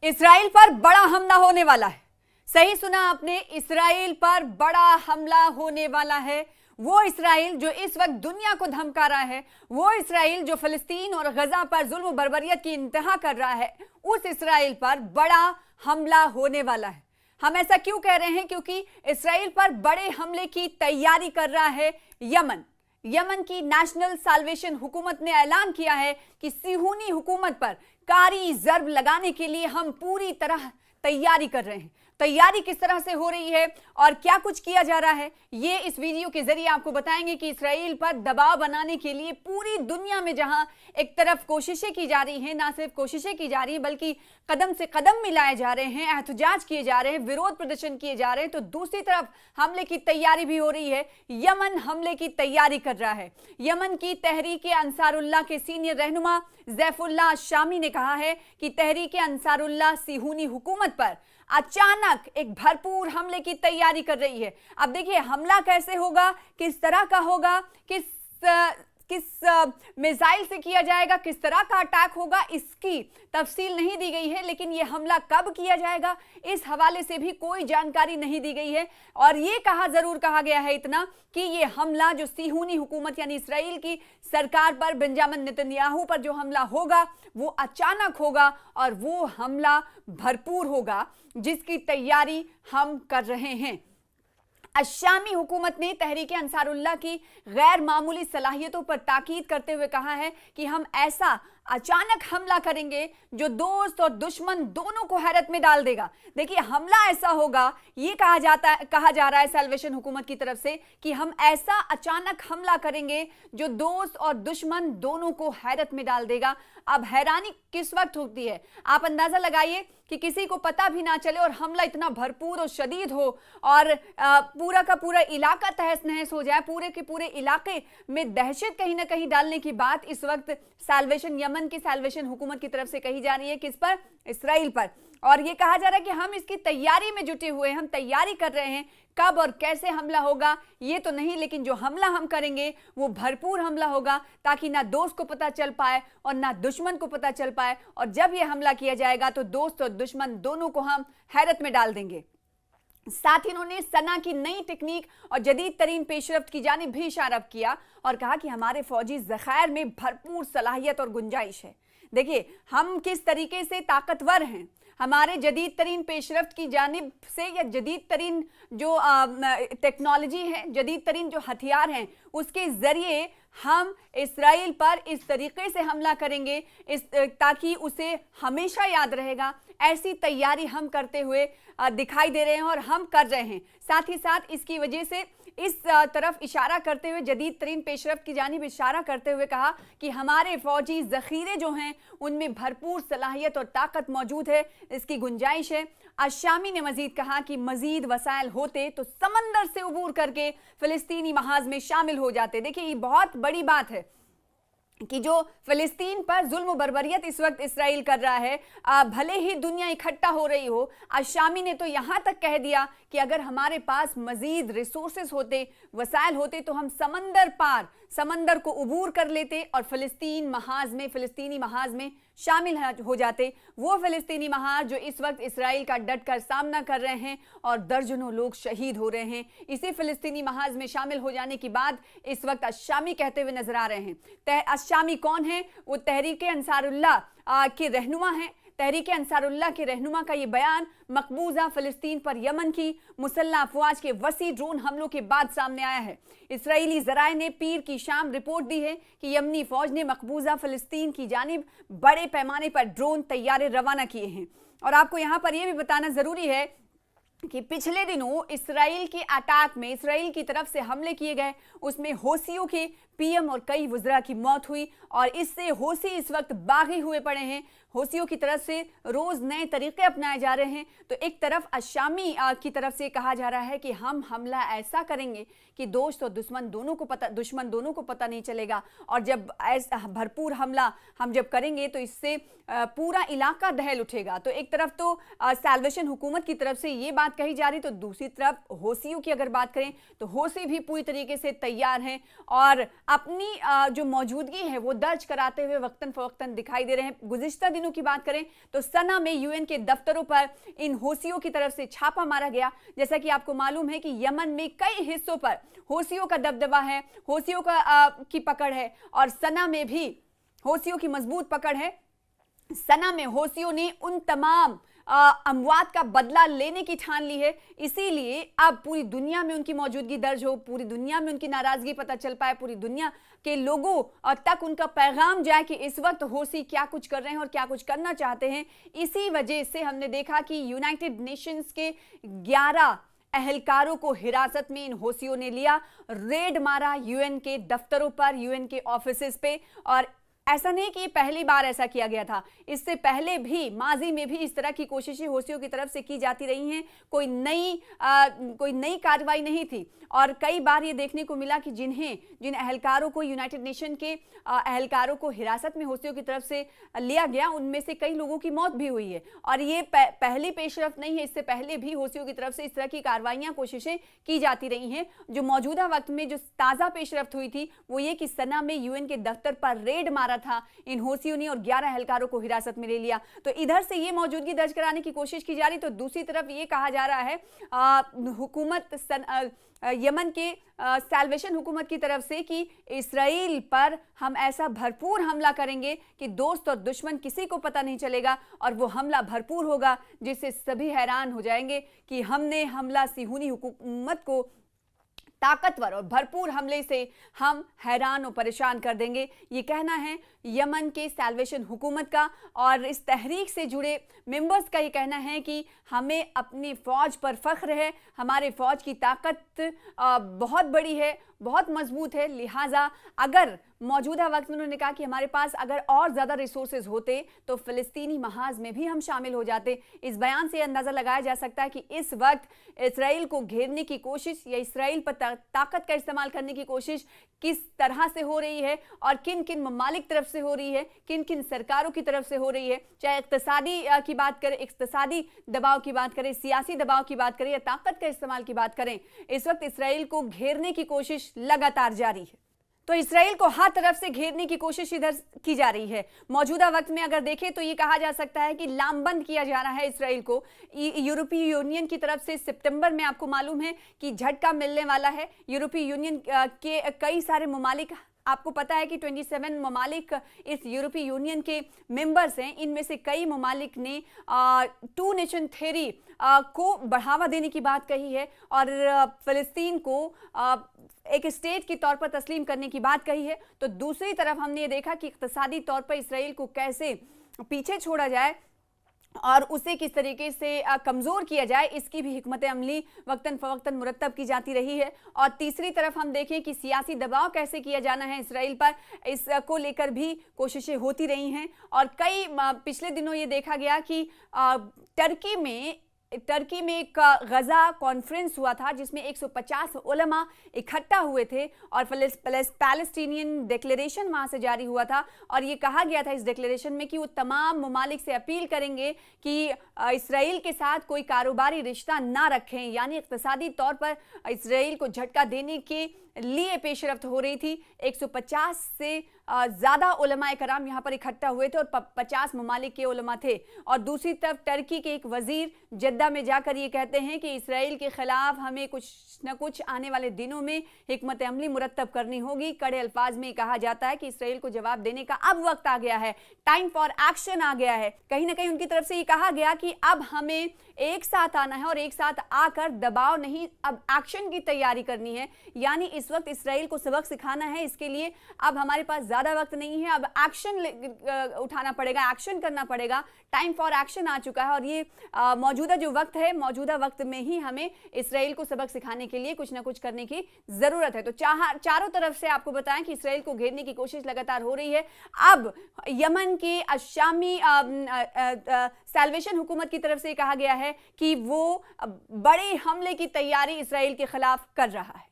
Israel पर बड़ा हमला होने वाला है। सही सुना आपने, इस्राइल पर बड़ा हमला होने वाला है। वो इस्राइल जो इस वक्त दुनिया को धमका रहा है, वो इस्राइल जो फिलिस्तीन और गजा पर जुल्म बर्बरियत की इंतहा कर रहा है, उस इस्राइल पर बड़ा हमला होने वाला है। हम ऐसा क्यों कह रहे हैं? क्योंकि इस्राइल पर बड़े हमले की तैयारी कर रहा है यमन। यमन की नेशनल साल्वेशन हुकूमत ने ऐलान किया है कि सिहूनी हुकूमत पर कारी जर्ब लगाने के लिए हम पूरी तरह तैयारी कर रहे हैं। तैयारी किस तरह से हो रही है और क्या कुछ किया जा रहा है, ये इस वीडियो के जरिए आपको बताएंगे कि इस्राइल पर दबाव बनाने के लिए पूरी दुनिया में जहां एक तरफ कोशिशें की जा रही हैं, ना सिर्फ कोशिशें की जा रही हैं बल्कि कदम से कदम मिलाए जा रहे हैं, एहतजाज किए जा रहे हैं, विरोध प्रदर्शन किए जा रहे हैं, तो दूसरी तरफ हमले की तैयारी भी हो रही है। यमन हमले की तैयारी कर रहा है। यमन की तहरीक अंसारुल्लाह के सीनियर रहनुमा ज़ैफुल्लाह शामी ने कहा है कि तहरीक अंसारुल्लाह सिहूनी हुकूमत पर अचानक एक भरपूर हमले की तैयारी कर रही है। अब देखिए हमला कैसे होगा, किस तरह का होगा, किस मिसाइल से किया जाएगा, किस तरह का अटैक होगा, इसकी तफसील नहीं दी गई है। लेकिन यह हमला कब किया जाएगा, इस हवाले से भी कोई जानकारी नहीं दी गई है। और यह जरूर कहा गया है इतना कि यह हमला जो सिहूनी हुकूमत यानी इस्राइल की सरकार पर, बेंजामिन नेतन्याहू पर जो हमला होगा वो अचानक होगा और वो हमला भरपूर होगा, जिसकी तैयारी हम कर रहे हैं। अशामी हुकूमत ने तहरीक अंसारुल्लाह की गैर मामूली सलाहियतों पर ताकीद करते हुए कहा है कि हम ऐसा अचानक हमला करेंगे जो दोस्त और दुश्मन दोनों को हैरत में डाल देगा। देखिए हमला ऐसा होगा, ये कहा जा रहा है साल्वेशन हुकूमत की तरफ से कि हम ऐसा अचानक हमला करेंगे जो दोस्त और दुश्मन दोनों को हैरत में डाल देगा। अब हैरानी किस वक्त होती है, आप अंदाजा लगाइए कि किसी को पता भी ना चले और हमला इतना भरपूर और शदीद हो और पूरा का पूरा इलाका तहस नहस हो जाए, पूरे के पूरे इलाके में दहशत कहीं ना कहीं डालने की बात इस वक्त यमन की साल्वेशन हुकूमत की तरफ से कही जा रही है। किस पर? इस्राइल पर। और ये कहा जा रहा है कि हम इसकी तैयारी में जुटे हुए हैं, हम तैयारी कर रहे हैं। कब और कैसे हमला होगा ये तो नहीं, लेकिन जो हमला हम करेंगे वो भरपूर हमला होगा ताकि ना दोस्त को पता चल पाए और ना दुश्मन को पता चल पाए। और जब ये हमला किया जाएगा तो दोस्त और दुश्मन दोनों को हम हैरत में डाल देंगे। साथ ही उन्होंने सना की नई टेक्निक और जदीद तरीन पेशरफ्त की जानिब भी इशारा किया और कहा कि हमारे फौजी ज़खायर में भरपूर सलाहियत और गुंजाइश है। देखिए हम किस तरीके से ताकतवर हैं, हमारे जदीद तरीन पेशरफ्त की जानिब से या जदीद तरीन जो टेक्नोलॉजी है, जदीद तरीन जो हथियार हैं, उसके ज़रिए हम इस्राइल पर इस तरीके से हमला करेंगे ताकि उसे हमेशा याद रहेगा। ऐसी तैयारी हम करते हुए दिखाई दे रहे हैं और हम कर रहे हैं। साथ ही साथ इसकी वजह से इस तरफ इशारा करते हुए, जदीद तरीन पेशरफ्त की जानिब इशारा करते हुए कहा कि हमारे फौजी ज़ख़ीरे जो हैं उनमें भरपूर सलाहियत और ताकत मौजूद है, इसकी गुंजाइश है। अशामी ने मजीद कहा कि मजीद वसाइल होते तो समंदर से उबूर करके फ़िलिस्तीनी महाज में शामिल हो जाते। देखिए ये बहुत बड़ी बात है कि जो फ़िलिस्तीन पर जुल्म बर्बरियत इस वक्त इस्राइल कर रहा है, भले ही दुनिया इकट्ठा हो रही हो, अशामी ने तो यहाँ तक कह दिया कि अगर हमारे पास मज़ीद रिसोर्सेज होते, वसाइल होते तो हम समंदर पार, समंदर को उबूर कर लेते और फ़िलिस्तीनी महाज में शामिल हो जाते। वो फ़िलिस्तीनी महाज जो इस वक्त इस्राइल का डट कर सामना कर रहे हैं और दर्जनों लोग शहीद हो रहे हैं, इसी फ़िलिस्तीनी महाज में शामिल हो जाने के बाद इस वक्त अशामी कहते हुए नजर आ रहे हैं। अशामी कौन है? वो तहरीक अंसारुल्लाह के रहनुमा हैं। तहरीक अंसारुल्लाह के रहनुमा का ये बयान मकबूजा फ़िलिस्तीन पर यमन की मुसल्लह अफवाज के वसी ड्रोन हमलों के बाद सामने आया है। इस्राएली ज़राए ने पीर की शाम रिपोर्ट दी है कि यमनी फ़ौज ने मकबूजा फ़िलिस्तीन की जानिब बड़े पैमाने पर ड्रोन तैयारे रवाना किए हैं। और आपको यहाँ पर यह भी बताना ज़रूरी है कि पिछले दिनों इस्राइल के अटैक में, इस्राइल की तरफ से हमले किए गए, उसमें होसियों के पीएम और कई वज़रा की मौत हुई और इससे होसी इस वक्त बागी हुए पड़े हैं। होसियों की तरफ से रोज़ नए तरीक़े अपनाए जा रहे हैं। तो एक तरफ अशामी की तरफ से कहा जा रहा है कि हम हमला ऐसा करेंगे कि दोस्त और दुश्मन दोनों को पता नहीं चलेगा। और जब ऐसा भरपूर हमला हम जब करेंगे तो इससे पूरा इलाका दहल उठेगा। तो एक तरफ तो साल्वेशन हुकूमत की तरफ से ये बात कही जा रही, तो दूसरी तरफ होसियों की अगर बात करें तो होसी भी पूरी तरीके से तैयार हैं और अपनी जो मौजूदगी है वो दर्ज कराते हुए वक्तन फवक्तन दिखाई दे रहे हैं। गुज़िश्ता दिनों की बात करें तो सना में यूएन के दफ्तरों पर इन हौसियों की तरफ से छापा मारा गया। जैसा कि आपको मालूम है कि यमन में कई हिस्सों पर हौसियों का दबदबा है, हौसियों की पकड़ है और सना में भी हौसियों की मजबूत पकड़ है। सना में हौसियों ने उन तमाम अमवात का बदला लेने की ठान ली है, इसीलिए अब पूरी दुनिया में उनकी मौजूदगी दर्ज हो, पूरी दुनिया में उनकी नाराजगी पता चल पाए, पूरी दुनिया के लोगों तक उनका पैगाम जाए कि इस वक्त हौसी क्या कुछ कर रहे हैं और क्या कुछ करना चाहते हैं। इसी वजह से हमने देखा कि यूनाइटेड नेशंस के 11 एहलकारों को हिरासत में इन हौसियों ने लिया, रेड मारा यूएन के दफ्तरों पर, यूएन के ऑफिसेस पे। और ऐसा नहीं कि पहली बार ऐसा किया गया था, इससे पहले भी माजी में भी इस तरह की कोशिशें हौसियों की तरफ से की जाती रही हैं। कोई नई कार्रवाई नहीं थी और कई बार ये देखने को मिला कि जिन एहलकारों को यूनाइटेड नेशन के एहलकारों को हिरासत में हौसियों की तरफ से लिया गया, उनमें से कई लोगों की मौत भी हुई है। और ये पहली पेशरफ नहीं है, इससे पहले भी हौसियों की तरफ से इस तरह की कार्रवाइयां कोशिशें की जाती रही हैं। जो मौजूदा वक्त में जो ताज़ा पेशरफ्त हुई थी वो ये कि सना में यूएन के दफ्तर पर रेड मारा था इन हौसियों ने और 11 एहलकारों को हिरासत में ले लिया। तो इधर से ये मौजूदगी दर्ज कराने की कोशिश की जा रही, तो दूसरी तरफ ये कहा जा रहा है हुकूमत यमन के सैल्वेशन हुकूमत की तरफ से कि इसराइल पर हम ऐसा भरपूर हमला करेंगे कि दोस्त और दुश्मन किसी को पता नहीं चलेगा और वो हमला भरपूर होगा जिससे सभी हैरान हो जाएंगे कि हमने हमला सिहूनी हुकूमत को ताकतवर और भरपूर हमले से हम हैरान और परेशान कर देंगे। ये कहना है यमन के सैल्वेशन हुकूमत का और इस तहरीक से जुड़े मेंबर्स का ये कहना है कि हमें अपनी फ़ौज पर फ़ख्र है, हमारे फ़ौज की ताकत बहुत बड़ी है, बहुत मजबूत है। लिहाजा अगर मौजूदा वक्त में उन्होंने कहा कि हमारे पास अगर और ज़्यादा रिसोर्सेज होते तो फ़िलिस्तीनी महाज में भी हम शामिल हो जाते। इस बयान से अंदाज़ा लगाया जा सकता है कि इस वक्त इसराइल को घेरने की कोशिश या इसराइल पर ताकत का इस्तेमाल करने की कोशिश किस तरह से हो रही है और किन किन ममालिक तरफ से हो रही है, किन किन सरकारों की तरफ से हो रही है। चाहे इक्तिसादी की बात करें, इक्तिसादी दबाव की बात करें, सियासी दबाव की बात करें या ताकत का इस्तेमाल की बात करें, इस वक्त इसराइल को घेरने की कोशिश लगातार जारी है। तो इसराइल को हर तरफ से घेरने की कोशिश इधर की जा रही है। मौजूदा वक्त में अगर देखें तो ये कहा जा सकता है कि लामबंद किया जा रहा है इसराइल को यूरोपीय यूनियन की तरफ से। सितंबर में आपको मालूम है कि झटका मिलने वाला है। यूरोपीय यूनियन के कई सारे ममालिक, आपको पता है कि 27 ममालिक इस यूरोपीय यूनियन के मेंबर्स हैं। इनमें से कई ममालिक ने टू नेशन थ्योरी को बढ़ावा देने की बात कही है और फ़लस्तीन को एक स्टेट के तौर पर तस्लीम करने की बात कही है। तो दूसरी तरफ हमने ये देखा कि इक्तिसादी तौर पर इसराइल को कैसे पीछे छोड़ा जाए और उसे किस तरीके से कमज़ोर किया जाए, इसकी भी हिकमत अमली वक्तन फ़वक्तन मुरत्तब की जाती रही है। और तीसरी तरफ हम देखें कि सियासी दबाव कैसे किया जाना है इसराइल पर, इसको लेकर भी कोशिशें होती रही हैं। और कई पिछले दिनों ये देखा गया कि टर्की में एक गजा कॉन्फ्रेंस हुआ था जिसमें 150 उलमा इकट्ठा हुए थे और पैलेस्टीनियन डिक्लेरेशन वहां से जारी हुआ था। और ये कहा गया था इस डिक्लेरेशन में कि वो तमाम ममालिक से अपील करेंगे कि इसराइल के साथ कोई कारोबारी रिश्ता ना रखें, यानी इक्तिसादी तौर पर इसराइल को झटका देने के लिए पेशरफ्त हो रही थी। 150 से ज़्यादा उलमाए कराम यहाँ पर इकट्ठा हुए थे और 50 ममालिक के उलमा थे। और दूसरी तरफ टर्की के एक वजीर जद्दा में जाकर ये कहते हैं कि इसराइल के खिलाफ हमें कुछ न कुछ आने वाले दिनों में हिकमत अमली मुरत्तब करनी होगी। कड़े अल्फाज में कहा जाता है कि इसराइल को जवाब देने का अब वक्त आ गया है, टाइम फॉर एक्शन आ गया है। कहीं ना कहीं उनकी तरफ से ये कहा गया कि अब हमें एक साथ आना है और एक साथ आकर दबाव नहीं, अब एक्शन की तैयारी करनी है। यानी इस वक्त इसराइल को सबक सिखाना है, इसके लिए अब हमारे पास ज़्यादा वक्त नहीं है, अब एक्शन उठाना पड़ेगा, एक्शन करना पड़ेगा। टाइम फॉर एक्शन आ चुका है और ये मौजूदा जो वक्त है, मौजूदा वक्त में ही हमें इसराइल को सबक सिखाने के लिए कुछ ना कुछ करने की ज़रूरत है। तो चारों तरफ से आपको बताएं कि इसराइल को घेरने की कोशिश लगातार हो रही है। अब यमन के अशामी सैल्वेशन हुकूमत की तरफ से कहा गया है कि वो बड़े हमले की तैयारी इसराइल के खिलाफ कर रहा है।